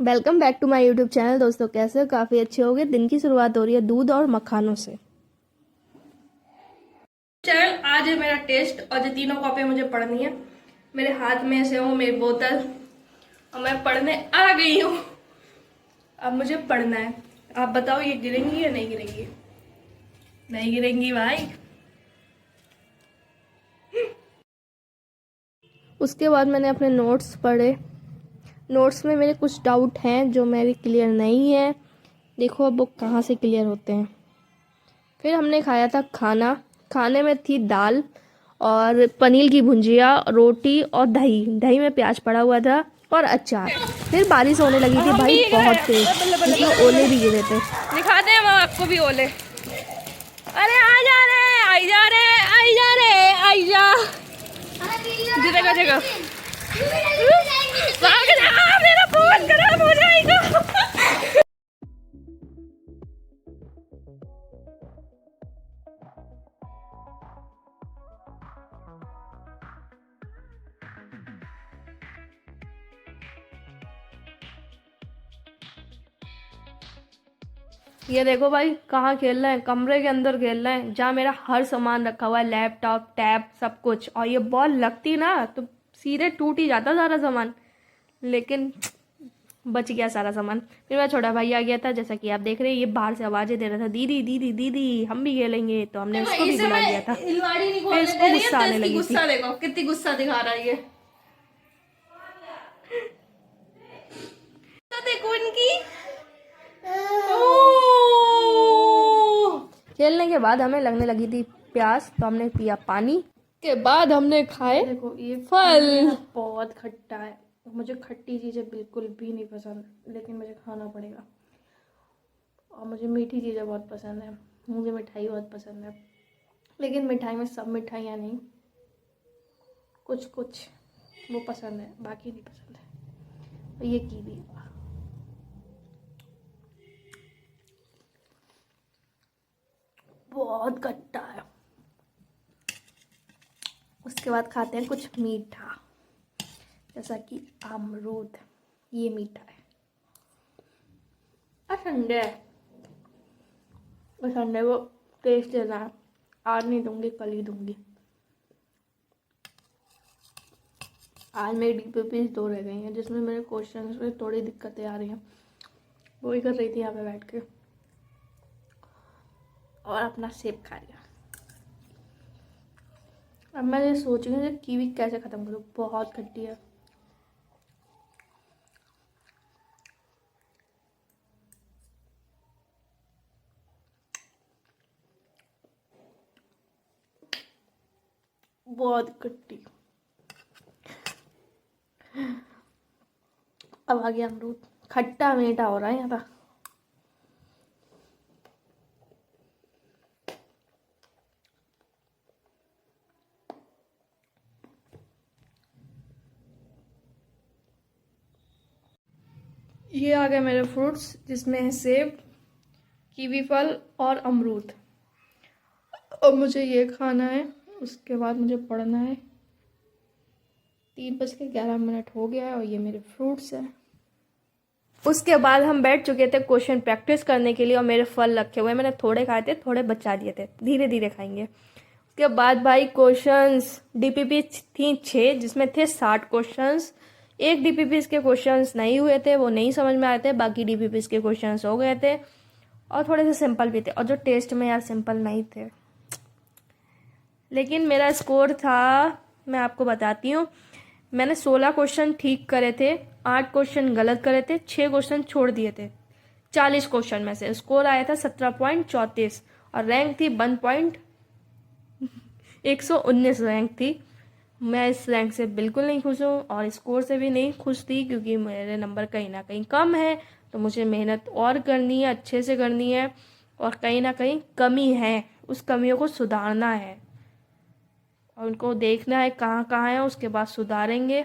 Welcome back to my YouTube channel. दोस्तों कैसे हो? काफ़ी अच्छे होंगे। दिन की शुरुआत हो रही है दूध और मखानों से। चल आज है मेरा टेस्ट और जो तीनों कॉपी मुझे पढ़नी है। मेरे हाथ में से हो मेरी बोतल और मैं पढ़ने आ गई हूँ। अब मुझे पढ़ना है। आप बताओ ये गिरेंगी या नहीं गिरेंगी? नहीं गिरेंगी भाई। उसके बाद मैंने अपने नोट्स पढ़े। नोट्स में मेरे कुछ डाउट हैं जो मेरे क्लियर नहीं है। देखो अब वो कहाँ से क्लियर होते हैं। फिर हमने खाया था खाना। खाने में थी दाल और पनीर की भुंजिया, रोटी और दही। दही में प्याज पड़ा हुआ था और अचार। फिर बारिश होने लगी थी हम भाई, भी गए। बहुत तेज, बल्ले बल्ले जिसमें बल्ले बल्ले ओले बल्ले। भी गिरे थे। दिखाते हैं हम आपको भी ओले। अरे आ जा रहे, आई जा रहे, आई जा रहे, आई जा। जगह जगह मेरा फोन खराब हो जाएगा। ये देखो भाई कहाँ खेल रहे हैं, कमरे के अंदर खेल रहे हैं जहाँ मेरा हर सामान रखा हुआ है, लैपटॉप टैब सब कुछ। और ये बॉल लगती ना तो सीधे टूट ही जाता सारा सामान, लेकिन बच गया सारा सामान। फिर मेरा छोटा भाई आ गया था, जैसा कि आप देख रहे हैं। ये बाहर से आवाजें दे रहा था, दीदी दीदी दीदी हम भी खेलेंगे, तो हमने उसको भी इसे बुला मैं लिया था। इलवाड़ी नहीं फिर खोलने इसको दे रही है गुस्सा तो आने इसकी लगी थी। गुस्सा देखो कितनी गुस्सा दिखा रहा है ये। तो देखो इनकी। खेलने के बाद हमें लगने लगी थी प्यास, तो हमने पिया पानी। के बाद हमने खाए देखो ये फल। ना बहुत खट्टा है। मुझे खट्टी चीजें बिल्कुल भी नहीं पसंद, लेकिन मुझे खाना पड़ेगा। और मुझे मीठी चीजें बहुत पसंद है। मुझे मिठाई बहुत पसंद है, लेकिन मिठाई में सब मिठाइयाँ नहीं, कुछ कुछ वो पसंद है, बाकी नहीं पसंद है। और ये कीवी बहुत खट्टा है। उसके बाद खाते हैं कुछ मीठा, जैसा कि अमरूद। ये मीठा है और ठंडे है। और ठंडे को टेस्ट देना है। आज नहीं दूंगी, कल ही दूंगी। आज मेरी डीपीपी 2 रह गई हैं, जिसमें मेरे क्वेश्चन में थोड़ी दिक्कतें आ रही हैं। वही कर रही थी यहाँ पे बैठ के और अपना सेब खा लिया। अब मैं ये सोच रही हूँ कीवी कैसे ख़त्म करूँ, बहुत खट्टी है। बहुत खट्टी। अब आ गया अमरूद, खट्टा मीठा हो रहा है यहाँ पर। ये आ गए मेरे फ्रूट्स, जिसमें है सेब, कीवी फल और अमरूद। अब मुझे ये खाना है, उसके बाद मुझे पढ़ना है। 3:11 हो गया है और ये मेरे फ्रूट्स हैं। उसके बाद हम बैठ चुके थे क्वेश्चन प्रैक्टिस करने के लिए, और मेरे फल रखे हुए मैंने थोड़े खाए थे, थोड़े बचा दिए थे, धीरे धीरे खाएंगे। उसके बाद भाई क्वेश्चंस, डीपीपी थी 6, जिसमें थे 60 क्वेश्चंस। एक डीपीपी के क्वेश्चंस नहीं हुए थे, वो नहीं समझ में आए थे। बाकी डीपीपी के क्वेश्चंस हो गए थे और थोड़े से सिंपल भी थे। और जो टेस्ट में यार सिंपल नहीं थे, लेकिन मेरा स्कोर था, मैं आपको बताती हूँ। मैंने 16 क्वेश्चन ठीक करे थे, 8 क्वेश्चन गलत करे थे, 6 क्वेश्चन छोड़ दिए थे। 40 क्वेश्चन में से स्कोर आया था 17.34 और रैंक थी 119 रैंक थी। मैं इस रैंक से बिल्कुल नहीं खुश हूँ और स्कोर से भी नहीं खुश थी, क्योंकि मेरे नंबर कहीं ना कहीं कम है। तो मुझे मेहनत और करनी है, अच्छे से करनी है। और कहीं ना कहीं कमी है, उस कमियों को सुधारना है और उनको देखना है कहाँ कहाँ है, उसके बाद सुधारेंगे।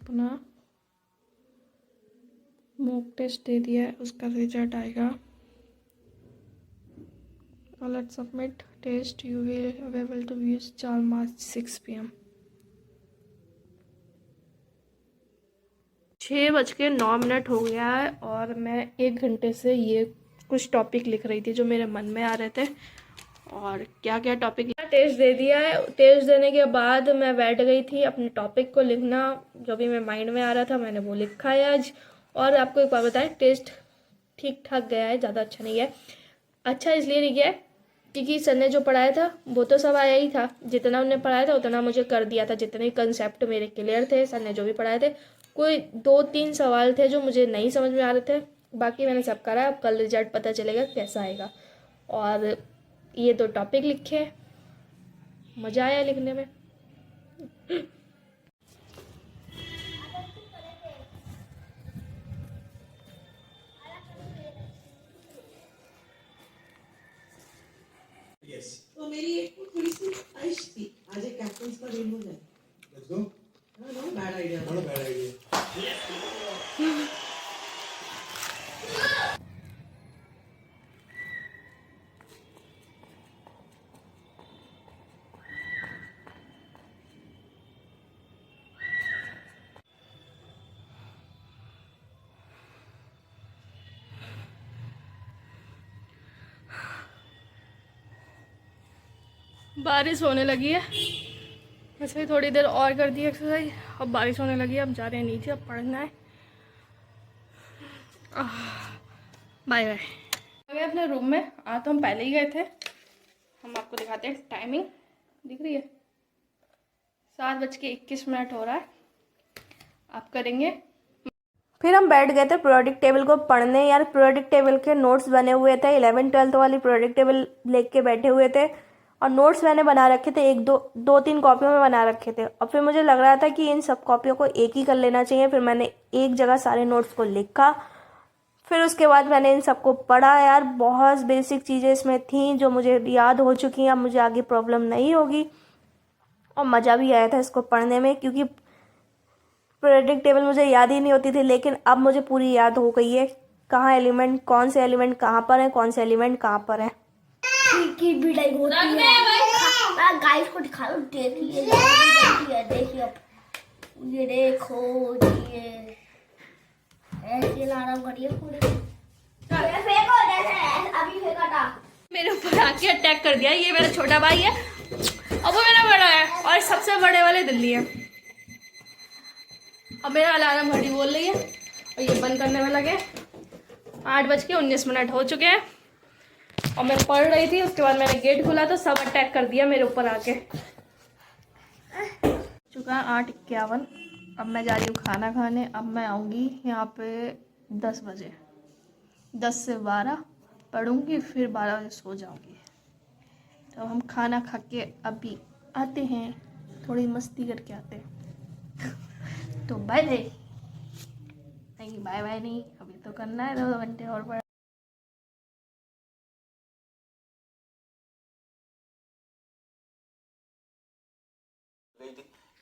अपना मॉक टेस्ट दे दिया है, उसका रिजल्ट आएगा। Let's submit test, you will available to use 4 March 6 PM। 6:09 हो गया है और मैं 1 घंटे से ये कुछ टॉपिक लिख रही थी जो मेरे मन में आ रहे थे। और क्या क्या टॉपिक टेस्ट दे दिया है। टेस्ट देने के बाद मैं बैठ गई थी अपने टॉपिक को लिखना, जो भी मेरे माइंड में आ रहा था मैंने वो लिखा है आज। और आपको एक बात बताएं, टेस्ट ठीक ठाक गया है, ज़्यादा अच्छा नहीं है। अच्छा इसलिए नहीं गया क्योंकि सर ने जो पढ़ाया था वो तो सब आया ही था, जितना उन्होंने पढ़ाया था उतना मुझे कर दिया था। जितने कंसेप्ट मेरे क्लियर थे, सर ने जो भी पढ़ाए थे, कोई 2-3 सवाल थे जो मुझे नहीं समझ में आ रहे थे, बाकी मैंने सब करा। अब कल रिजल्ट पता चलेगा कैसा आएगा। और ये 2 टॉपिक लिखे, मज़ा आया लिखने में। तो मेरी एक थोड़ी सी ख्वाहिश थी, आज एक कैप्टन्स का गेम हो जाए। Let's go. No bad idea. Not a bad idea. बारिश होने लगी है, वैसे ही थोड़ी देर और कर दी एक्सरसाइज। अब बारिश होने लगी है, अब जा रहे हैं नीचे, अब पढ़ना है। Bye bye. आ गए अपने रूम में। आज तो हम पहले ही गए थे। हम आपको दिखाते हैं, टाइमिंग दिख रही है, 7:21 हो रहा है। आप करेंगे। फिर हम बैठ गए थे पीरियोडिक टेबल को पढ़ने। यार पीरियोडिक टेबल के नोट्स बने हुए थे, 11th-12th वाली पीरियोडिक टेबल लेके बैठे हुए थे और नोट्स मैंने बना रखे थे, 2-3 कॉपियों में बना रखे थे। और फिर मुझे लग रहा था कि इन सब कॉपियों को एक ही कर लेना चाहिए। फिर मैंने एक जगह सारे नोट्स को लिखा, फिर उसके बाद मैंने इन सबको पढ़ा। यार बहुत बेसिक चीज़ें इसमें थी जो मुझे याद हो चुकी हैं, अब मुझे आगे प्रॉब्लम नहीं होगी। और मज़ा भी आया था इसको पढ़ने में, क्योंकि पीरियोडिक टेबल मुझे याद ही नहीं होती थी, लेकिन अब मुझे पूरी याद हो गई है। कहाँ एलिमेंट, कौन से एलिमेंट कहाँ पर है, कौन से एलिमेंट कहाँ पर है। की भिड़ाई होती है। गाइस को दिखा दो, देखिए देखिए, ये देखो, ये ऐसे लाना करिए पूरे। फेंको जैसे अभी फेंका था। मेरे ऊपर आके अटैक कर दिया। ये मेरा छोटा भाई है और वो मेरा बड़ा है, और सबसे बड़े वाले दिल्ली है। अब मेरा अलार्म घड़ी बोल रही है और ये बंद करने में लगे। 8:19 हो चुके हैं और मैं पढ़ रही थी। उसके बाद मैंने गेट खोला तो सब अटैक कर दिया मेरे ऊपर आके। चुका 8:51। अब मैं जा रही हूँ खाना खाने। अब मैं आऊँगी यहाँ पे 10 बजे, 10 से 12 पढ़ूँगी, फिर 12 बजे सो जाऊँगी। तो हम खाना खा के अभी आते हैं, थोड़ी मस्ती करके आते हैं। तो बाय बाय। नहीं बाय बाय नहीं, अभी तो करना है, 2 घंटे और पढ़।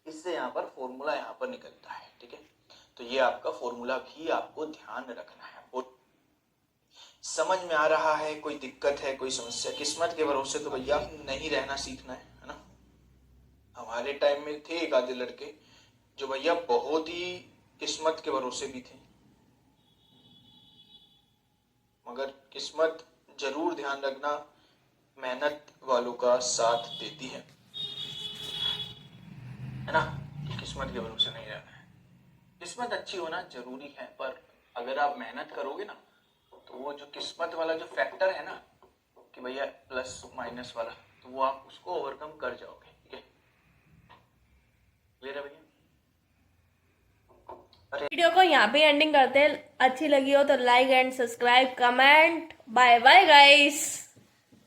इससे यहाँ पर फॉर्मूला यहाँ पर निकलता है, ठीक है। तो ये आपका फॉर्मूला भी आपको ध्यान रखना है। और समझ में आ रहा है, कोई दिक्कत है, कोई समस्या, किस्मत के भरोसे तो भैया नहीं रहना सीखना है ना। हमारे टाइम में थे एक आधे लड़के जो भैया बहुत ही किस्मत के भरोसे भी थे, मगर किस्मत जरूर ध्यान रखना मेहनत वालों का साथ देती है ना, कि किस्मत के भरोसे नहीं रहना है। किस्मत अच्छी होना जरूरी है, पर अगर आप मेहनत करोगे ना तो वो जो किस्मत वाला जो फैक्टर है ना कि भैया प्लस माइनस वाला, तो वो आप उसको ओवरकम कर जाओगे, ठीक है। क्लियर है भैया। वीडियो को यहाँ पे एंडिंग करते हैं। अच्छी लगी हो तो like and subscribe, comment. Bye bye guys.